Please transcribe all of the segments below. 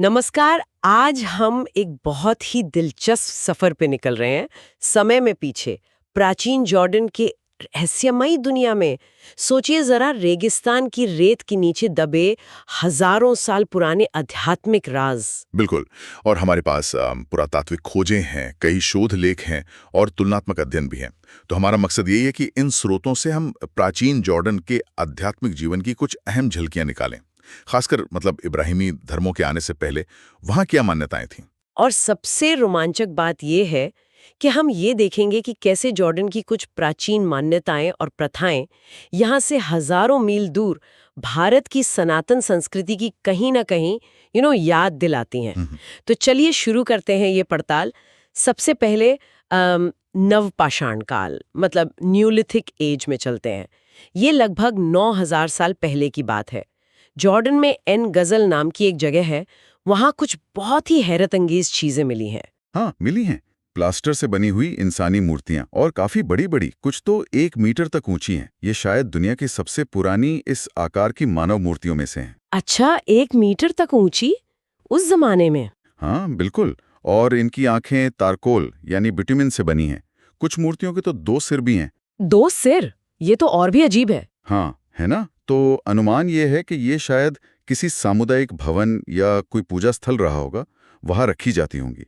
नमस्कार। आज हम एक बहुत ही दिलचस्प सफर पे निकल रहे हैं, समय में पीछे, प्राचीन जॉर्डन के रहस्यमयी दुनिया में। सोचिए जरा, रेगिस्तान की रेत के नीचे दबे हजारों साल पुराने आध्यात्मिक राज। बिल्कुल। और हमारे पास पुरातात्विक खोजें हैं, कई शोध लेख हैं और तुलनात्मक अध्ययन भी हैं। तो हमारा मकसद यही है कि इन स्रोतों से हम प्राचीन जॉर्डन के आध्यात्मिक जीवन की कुछ अहम झलकियां निकालें। खासकर इब्राहिमी धर्मों के आने से पहले वहाँ क्या मान्यताएं थीं। और सबसे रोमांचक बात यह है कि हम ये देखेंगे कि कैसे जॉर्डन की कुछ प्राचीन मान्यताएं और प्रथाएं यहाँ से हजारों मील दूर भारत की सनातन संस्कृति की कहीं ना कहीं याद दिलाती हैं। तो चलिए शुरू करते हैं ये पड़ताल। सबसे पहले नवपाषाण काल मतलब न्यूलिथिक एज में चलते हैं। ये लगभग 9000 साल पहले की बात है। जॉर्डन में एन गजल नाम की एक जगह है। वहाँ कुछ बहुत ही हैरत अंगेज चीजें मिली हैं। हाँ, मिली हैं। प्लास्टर से बनी हुई इंसानी मूर्तियां और काफी बड़ी-बड़ी, कुछ तो 1 मीटर तक ऊंची हैं। ये शायद दुनिया की सबसे पुरानी इस आकार की मानव मूर्तियों में से हैं। अच्छा, 1 मीटर तक ऊंची उस जमाने में? हाँ, बिल्कुल। और इनकी आंखें तारकोल यानी बिटुमिन से बनी हैं। कुछ मूर्तियों के तो 2 सिर भी हैं। 2 सिर? ये तो और भी अजीब है। हाँ, है ना? तो अनुमान ये है कि ये शायद किसी सामुदायिक भवन या कोई पूजा स्थल रहा होगा, वहाँ रखी जाती होंगी।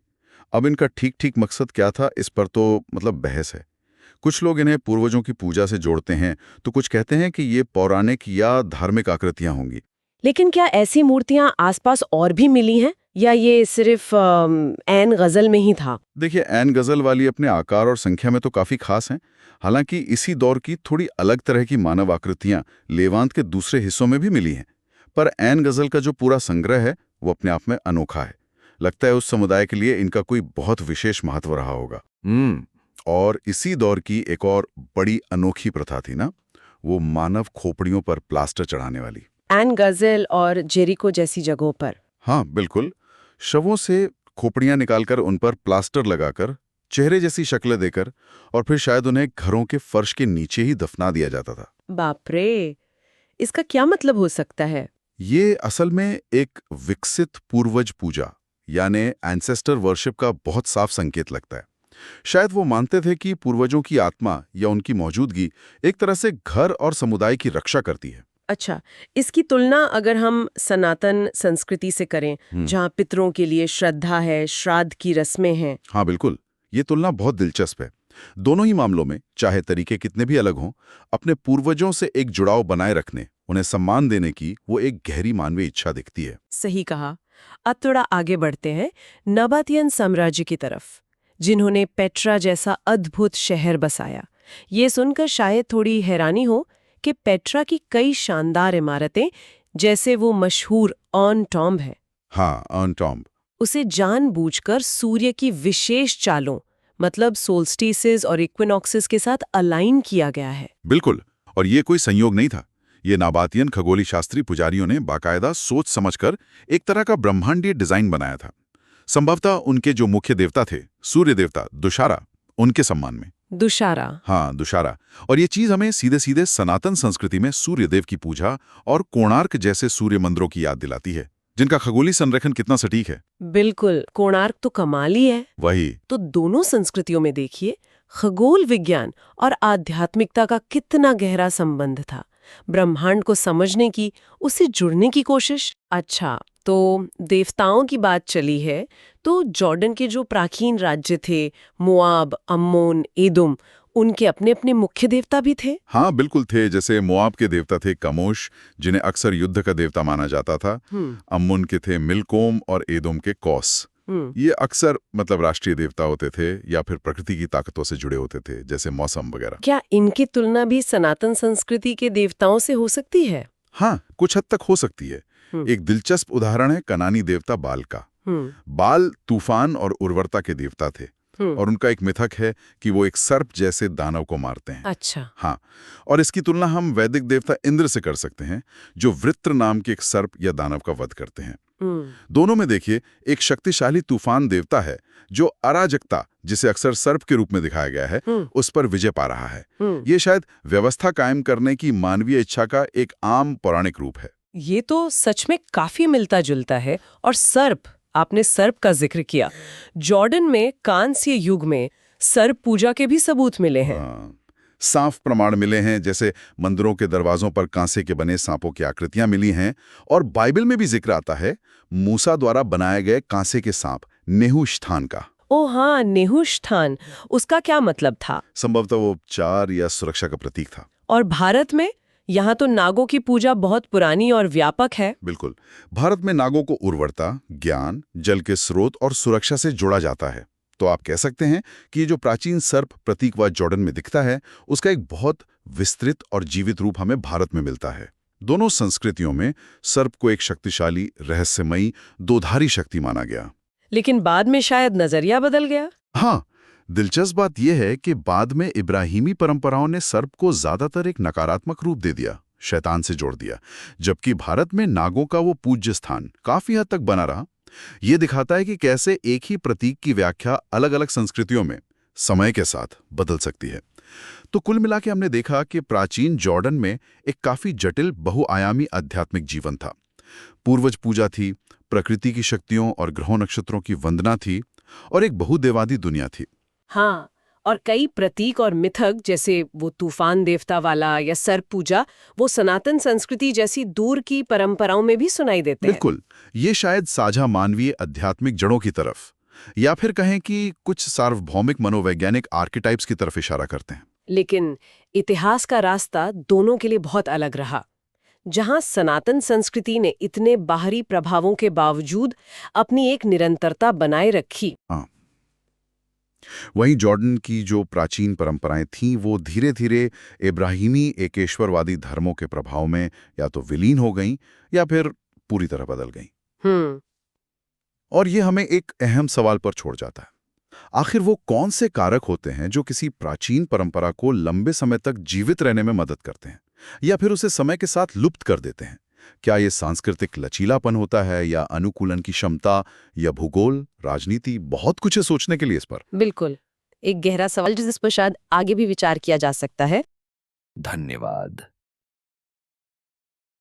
अब इनका ठीक-ठीक मकसद क्या था, इस पर तो बहस है। कुछ लोग इन्हें पूर्वजों की पूजा से जोड़ते हैं, तो कुछ कहते हैं कि ये पौराणिक या धार्मिक आकृतियां होंगी। लेकिन क्या ऐसी मूर्तियां आसपास और भी मिली हैं या ये सिर्फ ऐन गजल में ही था? देखिए, ऐन गजल वाली अपने आकार और संख्या में तो काफी खास हैं। हालांकि इसी दौर की थोड़ी अलग तरह की मानव आकृतियां लेवांत के दूसरे हिस्सों में भी मिली हैं। पर ऐन गजल का जो पूरा संग्रह है, वो अपने आप में अनोखा है। लगता है उस समुदाय के लिए इनका कोई बहुत विशेष महत्व रहा होगा। और इसी दौर की एक और बड़ी अनोखी प्रथा थी ना, वो मानव खोपड़ियों पर प्लास्टर चढ़ाने वाली। ऐन गजल और जेरिको जैसी जगहों पर? हाँ, बिल्कुल। शवों से खोपड़ियां निकालकर उन पर प्लास्टर लगाकर, चेहरे जैसी शक्लें देकर और फिर शायद उन्हें घरों के फर्श के नीचे ही दफना दिया जाता था। बाप रे! इसका क्या मतलब हो सकता है? ये असल में एक विकसित पूर्वज पूजा यानी एंसेस्टर वर्शिप का बहुत साफ संकेत लगता है। शायद वो मानते थे कि पूर्वजों की आत्मा या उनकी मौजूदगी एक तरह से घर और समुदाय की रक्षा करती है। अच्छा, इसकी तुलना अगर हम सनातन संस्कृति से करें, जहाँ पितरों के लिए श्रद्धा है, श्राद्ध की रस्में हैं। हाँ, बिल्कुल। ये तुलना बहुत दिलचस्प है। दोनों ही मामलों में, चाहे तरीके कितने भी अलग हों, अपने पूर्वजों से एक जुड़ाव बनाए रखने, उन्हें सम्मान देने की वो एक गहरी मानवीय इच्छा दिखती है। सही कहा। अब थोड़ा आगे बढ़ते हैं नबातियन साम्राज्य की तरफ, जिन्होंने पेट्रा जैसा अद्भुत शहर बसाया। ये सुनकर शायद थोड़ी हैरानी हो कि पेट्रा की कई शानदार इमारतें, जैसे वो मशहूर ऑन टॉम्ब है, हाँ, अर्न टॉम्ब। उसे जानबूझकर सूर्य की विशेष चालों मतलब सोल्स्टिसेस और इक्विनॉक्सेस के साथ अलाइन किया गया है। बिल्कुल। और ये कोई संयोग नहीं था। ये नाबातियन खगोली शास्त्री पुजारियों ने बाकायदा सोच समझकर एक तरह का ब्रह्मांडीय डिजाइन बनाया था। संभवतः उनके जो मुख्य देवता थे, सूर्य देवता दुशारा, उनके सम्मान में। दुशारा? हाँ, दुशारा। और ये चीज हमें सीधे सीधे सनातन संस्कृति में सूर्यदेव की पूजा और कोणार्क जैसे सूर्य मंदिरों की याद दिलाती है, जिनका खगोली संरेखन कितना सटीक है। बिल्कुल, कोणार्क तो कमाल ही है। वही। तो दोनों संस्कृतियों में देखिए, खगोल विज्ञान और आध्यात्मिकता का कितना गहरा संबंध था। ब्रह्मांड को समझने की, उससे जुड़ने की कोशिश। अच्छा, तो देवताओं की बात चली है, तो जॉर्डन के जो प्राचीन राज्य थे, मोआब, अम्मोन, एदुम, उनके अपने अपने मुख्य देवता भी थे। हाँ, बिल्कुल थे। जैसे मोआब के देवता थे कमोश, जिन्हें अक्सर युद्ध का देवता माना जाता था। अम्मुन के थे मिलकोम और एदोम के कौस। ये अक्सर राष्ट्रीय देवता होते थे या फिर प्रकृति की ताकतों से जुड़े होते थे, जैसे मौसम वगैरह। क्या इनकी तुलना भी सनातन संस्कृति के देवताओं से हो सकती है? हाँ, कुछ हद तक हो सकती है। एक दिलचस्प उदाहरण है कनानी देवता बाल का। बाल तूफान और उर्वरता के देवता थे और उनका एक मिथक है कि वो एक सर्प जैसे दानव को मारते हैं। अच्छा। हाँ, और इसकी तुलना हम वैदिक देवता इंद्र से कर सकते हैं, जो वृत्र नाम के एक सर्प या दानव का वध करते हैं। दोनों में देखिए, एक शक्तिशाली तूफान देवता है जो अराजकता, जिसे अक्सर सर्प के रूप में दिखाया गया है, उस पर विजय पा रहा है। ये शायद व्यवस्था कायम करने की मानवीय इच्छा का एक आम पौराणिक रूप है। ये तो सच में काफी मिलता जुलता है। और सर्प, आपने सर्प का जिक्र किया। जॉर्डन में कांस्य युग में सर्प पूजा के भी सबूत मिले हैं। हाँ, साफ प्रमाण मिले हैं, जैसे मंदिरों के दरवाजों पर कांसे के बने सांपों की आकृतियां मिली हैं। और बाइबल में भी जिक्र आता है मूसा द्वारा बनाए गए कांसे के सांप नेहुष्ठान का। ओ हाँ, नेहुष्ठान, उसका क्या मतलब था? संभवतः वो उपचार या सुरक्षा का प्रतीक था। और भारत में, यहाँ तो नागों की पूजा बहुत पुरानी और व्यापक है। बिल्कुल, भारत में नागों को उर्वरता, ज्ञान, जल के स्रोत और सुरक्षा से जोड़ा जाता है। तो आप कह सकते हैं कि ये जो प्राचीन सर्प प्रतीकवाद जॉर्डन में दिखता है, उसका एक बहुत विस्तृत और जीवित रूप हमें भारत में मिलता है। दोनों संस्कृतियों में सर्प को एक शक्तिशाली, रहस्यमयी, दोधारी शक्ति माना गया। लेकिन बाद में शायद नजरिया बदल गया। हाँ, दिलचस्प बात यह है कि बाद में इब्राहिमी परंपराओं ने सर्प को ज्यादातर एक नकारात्मक रूप दे दिया, शैतान से जोड़ दिया, जबकि भारत में नागों का वो पूज्य स्थान काफी हद तक बना रहा। ये दिखाता है कि कैसे एक ही प्रतीक की व्याख्या अलग-अलग संस्कृतियों में समय के साथ बदल सकती है। तो कुल मिला के हमने देखा कि प्राचीन जॉर्डन में एक काफी जटिल, बहुआयामी आध्यात्मिक जीवन था। पूर्वज पूजा थी, प्रकृति की शक्तियों और ग्रहों नक्षत्रों की वंदना थी, और एक बहुदेवादी दुनिया थी। हाँ, और कई प्रतीक और मिथक, जैसे वो तूफान देवता वाला या सर्प पूजा, वो सनातन संस्कृति जैसी दूर की परंपराओं में भी सुनाई देते हैं। बिल्कुल, ये शायद साझा मानवीय आध्यात्मिक जड़ों की तरफ, या फिर कहें कि कुछ सार्वभौमिक मनोवैज्ञानिक आर्किटाइप्स की तरफ इशारा करते हैं। लेकिन इतिहास का रास्ता दोनों के लिए बहुत अलग रहा। जहां सनातन संस्कृति ने इतने बाहरी प्रभावों के बावजूद अपनी एक निरंतरता बनाए रखी, हाँ, वहीं जॉर्डन की जो प्राचीन परंपराएं थीं, वो धीरे धीरे इब्राहिमी एकेश्वरवादी धर्मों के प्रभाव में या तो विलीन हो गईं या फिर पूरी तरह बदल गईं। और ये हमें एक अहम सवाल पर छोड़ जाता है। आखिर वो कौन से कारक होते हैं जो किसी प्राचीन परंपरा को लंबे समय तक जीवित रहने में मदद करते हैं या फिर उसे समय के साथ लुप्त कर देते हैं? क्या ये सांस्कृतिक लचीलापन होता है, या अनुकूलन की क्षमता, या भूगोल, राजनीति? बहुत कुछ है सोचने के लिए इस पर। बिल्कुल, एक गहरा सवाल जिस पर शायद आगे भी विचार किया जा सकता है। धन्यवाद।